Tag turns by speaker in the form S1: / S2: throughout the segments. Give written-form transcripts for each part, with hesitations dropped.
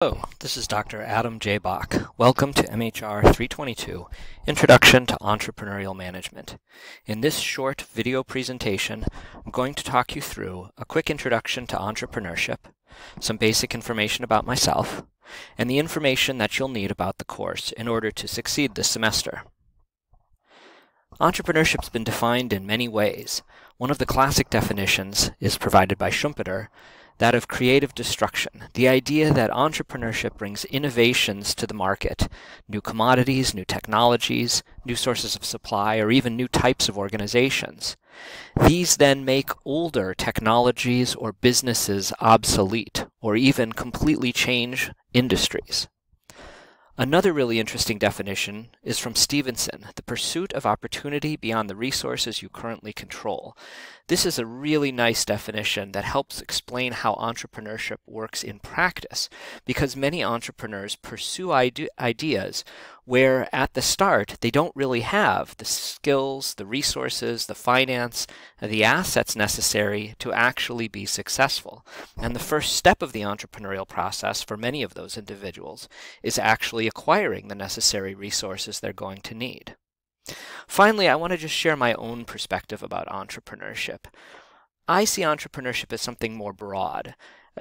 S1: Hello, this is Dr. Adam J. Bach. Welcome to MHR 322, Introduction to Entrepreneurial Management. In this short video presentation, I'm going to talk you through a quick introduction to entrepreneurship, some basic information about myself, and the information that you'll need about the course in order to succeed this semester. Entrepreneurship's been defined in many ways. One of the classic definitions is provided by Schumpeter, that of creative destruction, the idea that entrepreneurship brings innovations to the market, new commodities, new technologies, new sources of supply, or even new types of organizations. These then make older technologies or businesses obsolete, or even completely change industries. Another really interesting definition is from Stevenson, the pursuit of opportunity beyond the resources you currently control. This is a really nice definition that helps explain how entrepreneurship works in practice, because many entrepreneurs pursue ideas where at the start they don't really have the skills, the resources, the finance, the assets necessary to actually be successful. And the first step of the entrepreneurial process for many of those individuals is actually acquiring the necessary resources they're going to need. Finally, I want to just share my own perspective about entrepreneurship. I see entrepreneurship as something more broad.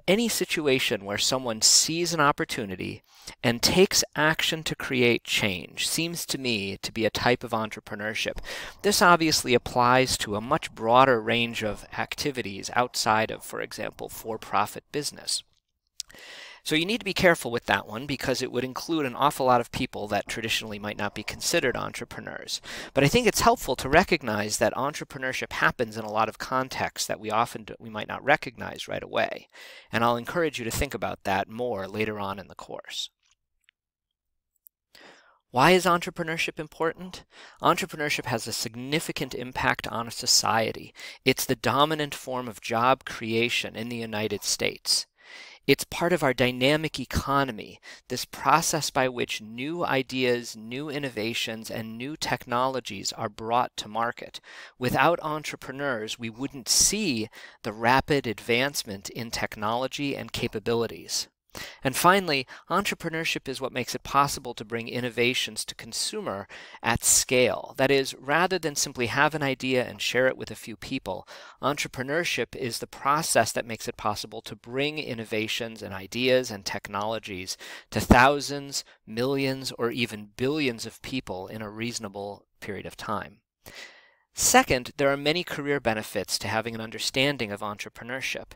S1: Any situation where someone sees an opportunity and takes action to create change seems to me to be a type of entrepreneurship. This obviously applies to a much broader range of activities outside of, for example, for-profit business. So you need to be careful with that one because it would include an awful lot of people that traditionally might not be considered entrepreneurs. But I think it's helpful to recognize that entrepreneurship happens in a lot of contexts that we might not recognize right away. And I'll encourage you to think about that more later on in the course. Why is entrepreneurship important? Entrepreneurship has a significant impact on society. It's the dominant form of job creation in the United States. It's part of our dynamic economy, this process by which new ideas, new innovations, and new technologies are brought to market. Without entrepreneurs, we wouldn't see the rapid advancement in technology and capabilities. And finally, entrepreneurship is what makes it possible to bring innovations to consumer at scale. That is, rather than simply have an idea and share it with a few people, entrepreneurship is the process that makes it possible to bring innovations and ideas and technologies to thousands, millions, or even billions of people in a reasonable period of time. Second, there are many career benefits to having an understanding of entrepreneurship.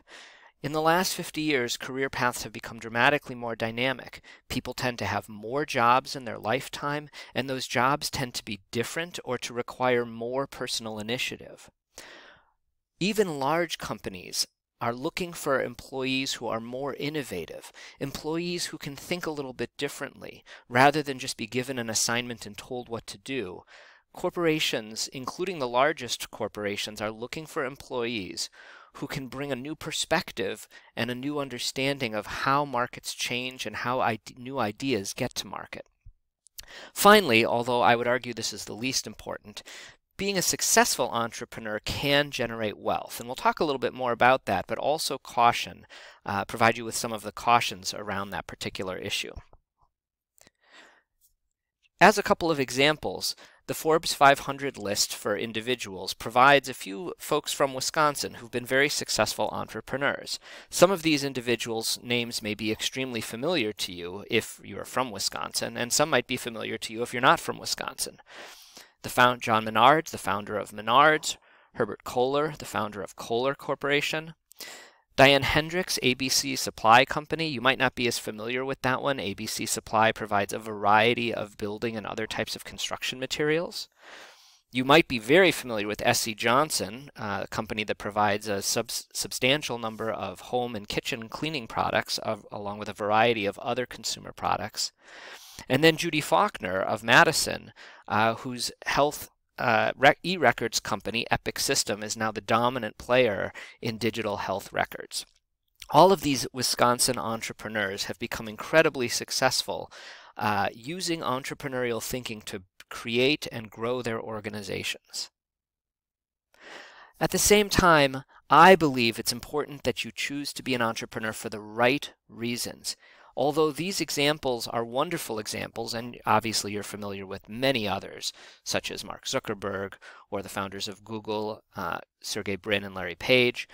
S1: In the last 50 years, career paths have become dramatically more dynamic. People tend to have more jobs in their lifetime, and those jobs tend to be different or to require more personal initiative. Even large companies are looking for employees who are more innovative, employees who can think a little bit differently, rather than just be given an assignment and told what to do. Corporations, including the largest corporations, are looking for employees who can bring a new perspective and a new understanding of how markets change and how new ideas get to market. Finally, although I would argue this is the least important, being a successful entrepreneur can generate wealth. And we'll talk a little bit more about that, but also provide you with some of the cautions around that particular issue. As a couple of examples, the Forbes 500 list for individuals provides a few folks from Wisconsin who've been very successful entrepreneurs. Some of these individuals' names may be extremely familiar to you if you are from Wisconsin, and some might be familiar to you if you're not from Wisconsin. John Menards, the founder of Menards, Herbert Kohler, the founder of Kohler Corporation, Diane Hendricks, ABC Supply Company. You might not be as familiar with that one. ABC Supply provides a variety of building and other types of construction materials. You might be very familiar with S.C. Johnson, a company that provides a substantial number of home and kitchen cleaning products, along with a variety of other consumer products. And then Judy Faulkner of Madison, whose health e-records company, Epic System, is now the dominant player in digital health records. All of these Wisconsin entrepreneurs have become incredibly successful using entrepreneurial thinking to create and grow their organizations. At the same time, I believe it's important that you choose to be an entrepreneur for the right reasons. Although these examples are wonderful examples, and obviously you're familiar with many others, such as Mark Zuckerberg or the founders of Google, Sergey Brin and Larry Page,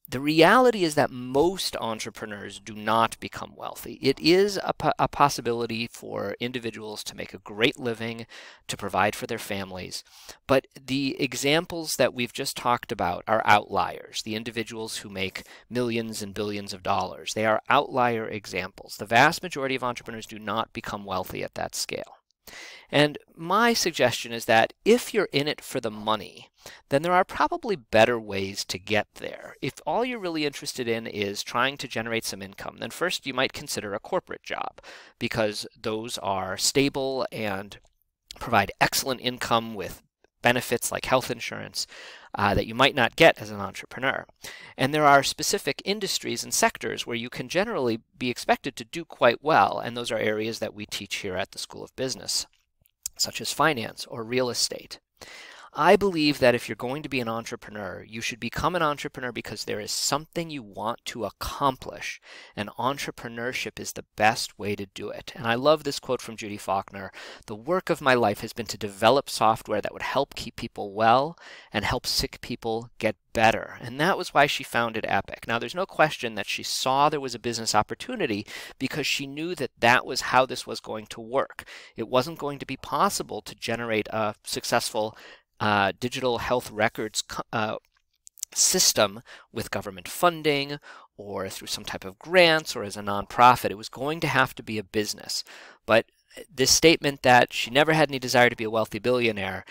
S1: the reality is that most entrepreneurs do not become wealthy. It is a possibility for individuals to make a great living, to provide for their families, but the examples that we've just talked about are outliers, the individuals who make millions and billions of dollars. They are outlier examples. The vast majority of entrepreneurs do not become wealthy at that scale. And my suggestion is that if you're in it for the money, then there are probably better ways to get there. If all you're really interested in is trying to generate some income, then first you might consider a corporate job, because those are stable and provide excellent income with benefits like health insurance that you might not get as an entrepreneur. And there are specific industries and sectors where you can generally be expected to do quite well, and those are areas that we teach here at the School of Business, such as finance or real estate. I believe that if you're going to be an entrepreneur, you should become an entrepreneur because there is something you want to accomplish, and entrepreneurship is the best way to do it. And I love this quote from Judy Faulkner: "The work of my life has been to develop software that would help keep people well and help sick people get better." And that was why she founded Epic. Now, there's no question that she saw there was a business opportunity because she knew that that was how this was going to work. It wasn't going to be possible to generate a successful digital health records system with government funding or through some type of grants or as a nonprofit. It was going to have to be a business. But this statement that she never had any desire to be a wealthy billionaire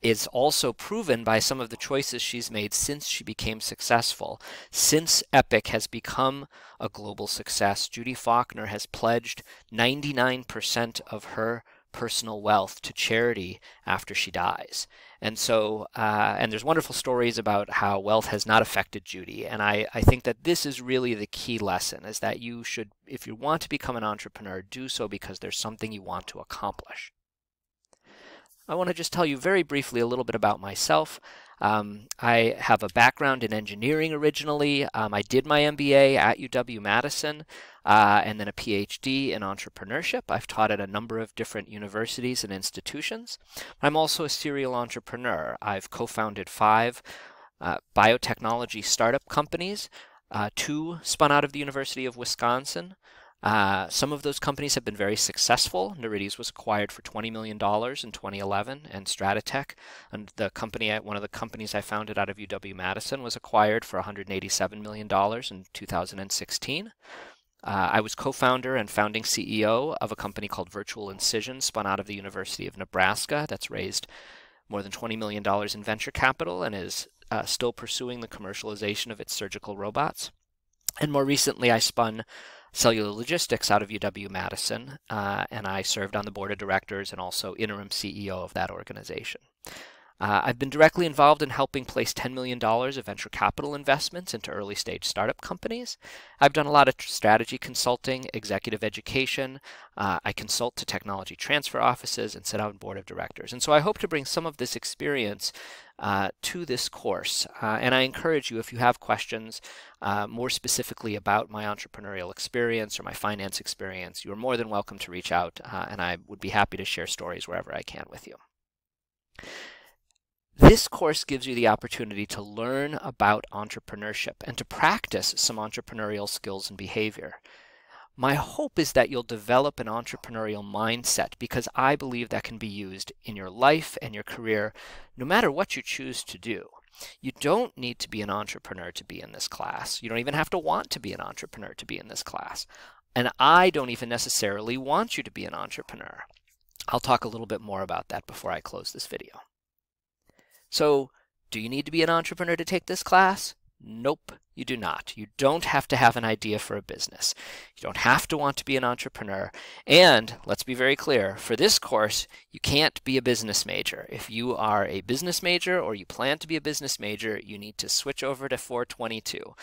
S1: is also proven by some of the choices she's made since she became successful. Since Epic has become a global success, Judy Faulkner has pledged 99% of her personal wealth to charity after she dies. And so, and there's wonderful stories about how wealth has not affected Judy. And I think that this is really the key lesson, is that you should, if you want to become an entrepreneur, do so because there's something you want to accomplish. I want to just tell you very briefly a little bit about myself. I have a background in engineering originally. I did my MBA at UW-Madison and then a PhD in entrepreneurship. I've taught at a number of different universities and institutions. I'm also a serial entrepreneur. I've co-founded 5 biotechnology startup companies, 2 spun out of the University of Wisconsin. Some of those companies have been very successful. Noridius was acquired for $20 million in 2011, and Stratitech, and one of the companies I founded out of UW-Madison, was acquired for $187 million in 2016. I was co-founder and founding CEO of a company called Virtual Incision, spun out of the University of Nebraska, that's raised more than $20 million in venture capital and is still pursuing the commercialization of its surgical robots. And more recently, I spun Cellular Logistics out of UW-Madison, and I served on the board of directors and also interim CEO of that organization. I've been directly involved in helping place $10 million of venture capital investments into early stage startup companies. I've done a lot of strategy consulting, executive education. I consult to technology transfer offices and sit on board of directors. And so I hope to bring some of this experience to this course. And I encourage you, if you have questions more specifically about my entrepreneurial experience or my finance experience, you are more than welcome to reach out, and I would be happy to share stories wherever I can with you. This course gives you the opportunity to learn about entrepreneurship and to practice some entrepreneurial skills and behavior. My hope is that you'll develop an entrepreneurial mindset, because I believe that can be used in your life and your career, no matter what you choose to do. You don't need to be an entrepreneur to be in this class. You don't even have to want to be an entrepreneur to be in this class. And I don't even necessarily want you to be an entrepreneur. I'll talk a little bit more about that before I close this video. So, do you need to be an entrepreneur to take this class? Nope, you do not. You don't have to have an idea for a business. You don't have to want to be an entrepreneur. And let's be very clear, for this course, you can't be a business major. If you are a business major or you plan to be a business major, you need to switch over to 422,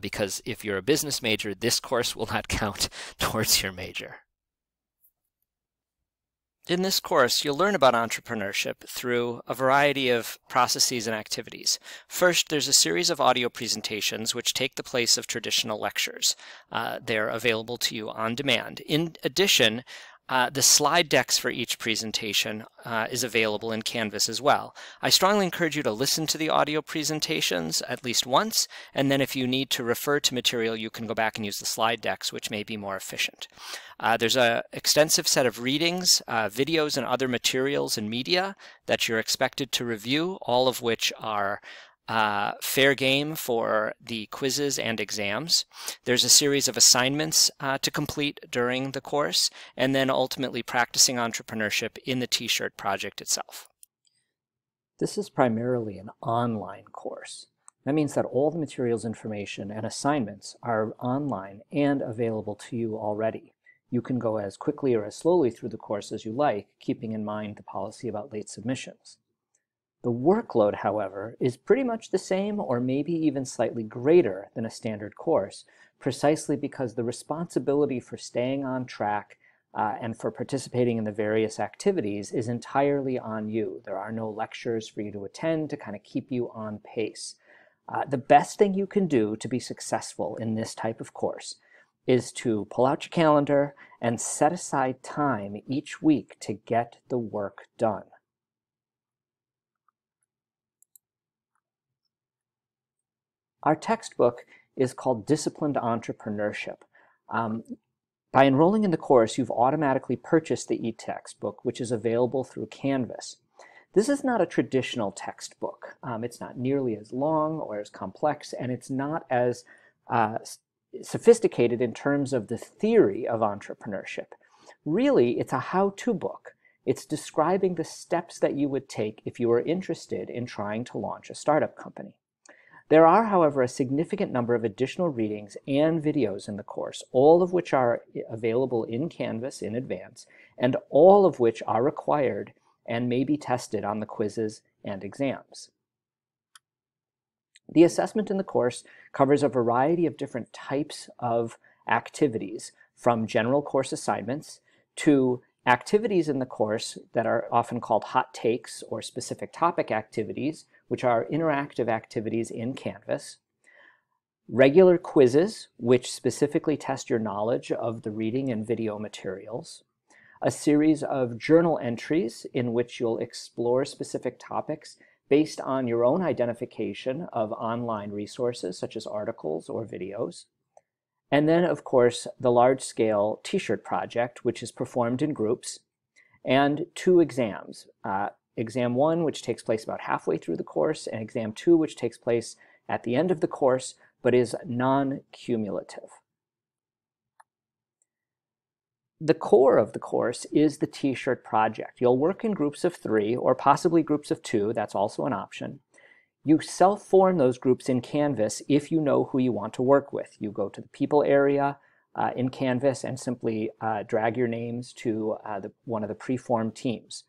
S1: because if you're a business major, this course will not count towards your major. In this course, you'll learn about entrepreneurship through a variety of processes and activities. First, there's a series of audio presentations which take the place of traditional lectures. They're available to you on demand. In addition, the slide decks for each presentation is available in Canvas as well. I strongly encourage you to listen to the audio presentations at least once, and then if you need to refer to material, you can go back and use the slide decks, which may be more efficient. There's an extensive set of readings, videos, and other materials and media that you're expected to review, all of which are fair game for the quizzes and exams. There's a series of assignments to complete during the course, and then ultimately practicing entrepreneurship in the T-shirt project itself. This is primarily an online course. That means that all the materials, information, and assignments are online and available to you already. You can go as quickly or as slowly through the course as you like, keeping in mind the policy about late submissions. The workload, however, is pretty much the same or maybe even slightly greater than a standard course, precisely because the responsibility for staying on track and for participating in the various activities is entirely on you. There are no lectures for you to attend to kind of keep you on pace. The best thing you can do to be successful in this type of course is to pull out your calendar and set aside time each week to get the work done. Our textbook is called Disciplined Entrepreneurship. By enrolling in the course, you've automatically purchased the e-textbook, which is available through Canvas. This is not a traditional textbook. It's not nearly as long or as complex, and it's not as sophisticated in terms of the theory of entrepreneurship. Really, it's a how-to book. It's describing the steps that you would take if you were interested in trying to launch a startup company. There are, however, a significant number of additional readings and videos in the course, all of which are available in Canvas in advance, and all of which are required and may be tested on the quizzes and exams. The assessment in the course covers a variety of different types of activities, from general course assignments to activities in the course that are often called hot takes or specific topic activities, which are interactive activities in Canvas, regular quizzes, which specifically test your knowledge of the reading and video materials, a series of journal entries in which you'll explore specific topics based on your own identification of online resources, such as articles or videos, and then, of course, the large-scale T-shirt project, which is performed in groups, and 2 exams. Exam 1, which takes place about halfway through the course, and Exam 2, which takes place at the end of the course, but is non-cumulative. The core of the course is the T-shirt project. You'll work in groups of 3, or possibly groups of 2, that's also an option. You self-form those groups in Canvas if you know who you want to work with. You go to the people area in Canvas and simply drag your names to one of the pre-formed teams.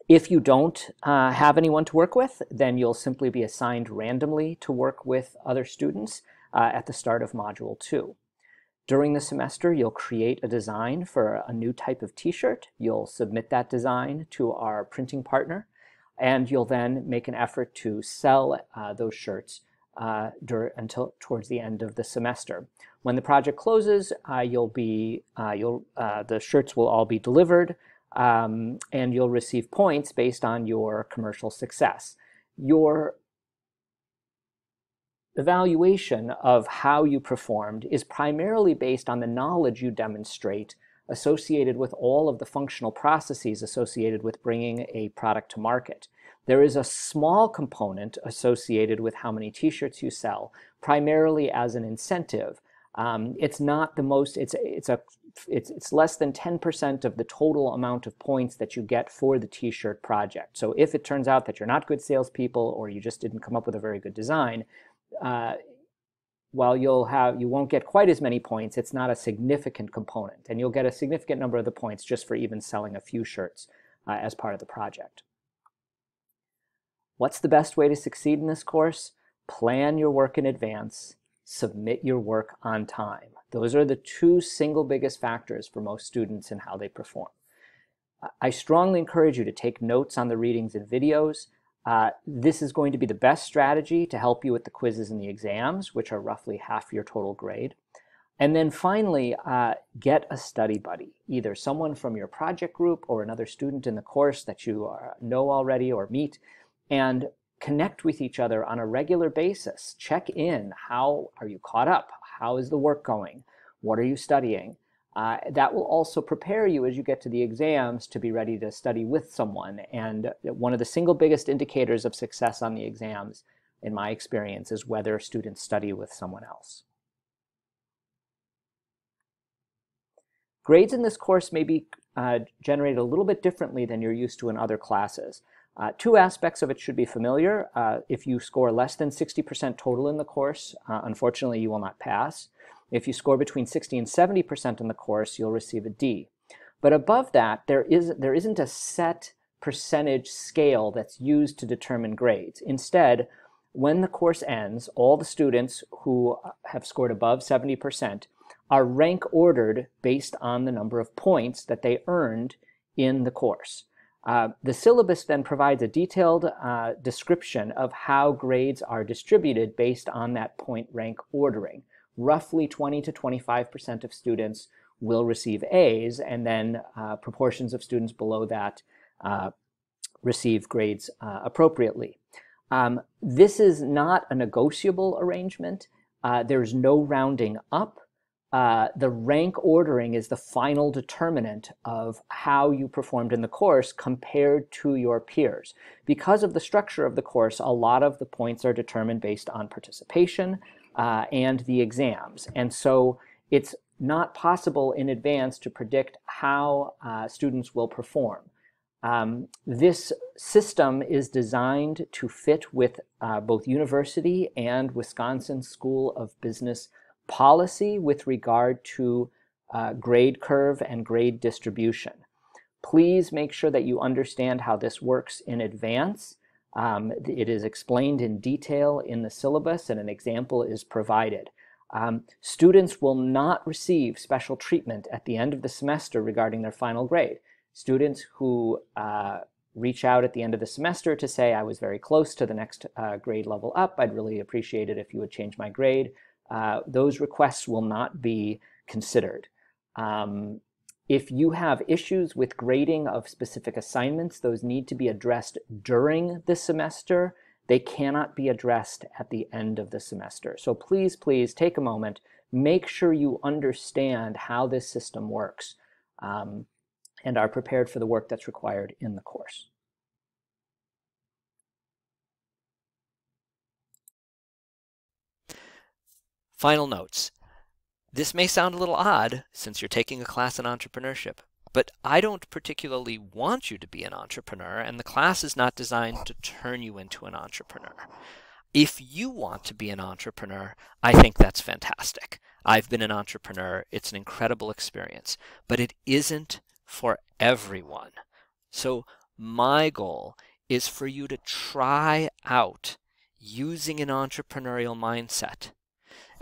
S1: If you don't have anyone to work with, then you'll simply be assigned randomly to work with other students at the start of Module 2. During the semester, you'll create a design for a new type of T-shirt. You'll submit that design to our printing partner, and you'll then make an effort to sell those shirts until towards the end of the semester. When the project closes, the shirts will all be delivered, and you'll receive points based on your commercial success. Your evaluation of how you performed is primarily based on the knowledge you demonstrate associated with all of the functional processes associated with bringing a product to market. There is a small component associated with how many T-shirts you sell, primarily as an incentive. It's not the most, it's less than 10% of the total amount of points that you get for the T-shirt project. So if it turns out that you're not good salespeople or you just didn't come up with a very good design, while you won't get quite as many points, it's not a significant component, and you'll get a significant number of the points just for even selling a few shirts as part of the project. What's the best way to succeed in this course? Plan your work in advance, submit your work on time. Those are the 2 single biggest factors for most students in how they perform.
S2: I strongly encourage you to take notes on the readings and videos. This is going to be the best strategy to help you with the quizzes and the exams, which are roughly half your total grade. And then finally, get a study buddy, either someone from your project group or another student in the course that you know already or meet, and connect with each other on a regular basis. Check in. How are you caught up? How is the work going? What are you studying? That will also prepare you as you get to the exams to be ready to study with someone. And one of the single biggest indicators of success on the exams, in my experience, is whether students study with someone else. Grades in this course may be generated a little bit differently than you're used to in other classes. Two aspects of it should be familiar. If you score less than 60% total in the course, unfortunately you will not pass. If you score between 60 and 70% in the course, you'll receive a D. But above that, there isn't a set percentage scale that's used to determine grades. Instead, when the course ends, all the students who have scored above 70% are rank ordered based on the number of points that they earned in the course. The syllabus then provides a detailed description of how grades are distributed based on that point rank ordering. Roughly 20 to 25% of students will receive A's, and then proportions of students below that receive grades appropriately. This is not a negotiable arrangement. There's no rounding up. The rank ordering is the final determinant of how you performed in the course compared to your peers. Because of the structure of the course, a lot of the points are determined based on participation and the exams. And so it's not possible in advance to predict how students will perform. This system is designed to fit with both university and Wisconsin School of Business policy with regard to grade curve and grade distribution. Please make sure that you understand how this works in advance. It is explained in detail in the syllabus, and an example is provided. Students will not receive special treatment at the end of the semester regarding their final grade. Students who reach out at the end of the semester to say, I was very close to the next grade level up, I'd really appreciate it if you would change my grade, those requests will not be considered. If you have issues with grading of specific assignments, those need to be addressed during the semester. They cannot be addressed at the end of the semester. So please, please take a moment, make sure you understand how this system works, and are prepared for the work that's required in the course.
S1: Final notes. This may sound a little odd since you're taking a class in entrepreneurship, but I don't particularly want you to be an entrepreneur, and the class is not designed to turn you into an entrepreneur. If you want to be an entrepreneur, I think that's fantastic. I've been an entrepreneur. It's an incredible experience, but it isn't for everyone. So my goal is for you to try out using an entrepreneurial mindset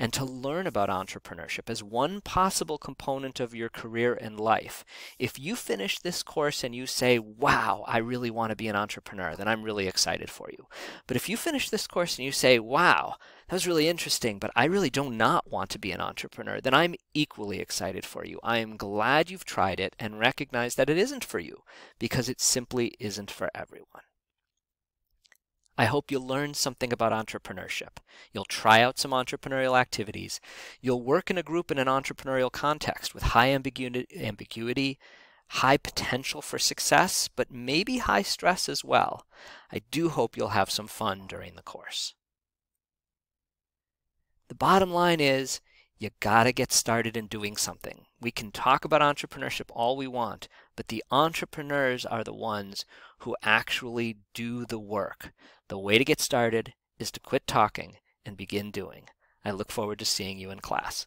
S1: and to learn about entrepreneurship as one possible component of your career and life. If you finish this course and you say, wow, I really want to be an entrepreneur, then I'm really excited for you. But if you finish this course and you say, wow, that was really interesting, but I really do not want to be an entrepreneur, then I'm equally excited for you. I am glad you've tried it and recognize that it isn't for you, because it simply isn't for everyone. I hope you'll learn something about entrepreneurship. You'll try out some entrepreneurial activities. You'll work in a group in an entrepreneurial context with high ambiguity, high potential for success, but maybe high stress as well. I do hope you'll have some fun during the course. The bottom line is, you gotta get started in doing something. We can talk about entrepreneurship all we want, but the entrepreneurs are the ones who actually do the work. The way to get started is to quit talking and begin doing. I look forward to seeing you in class.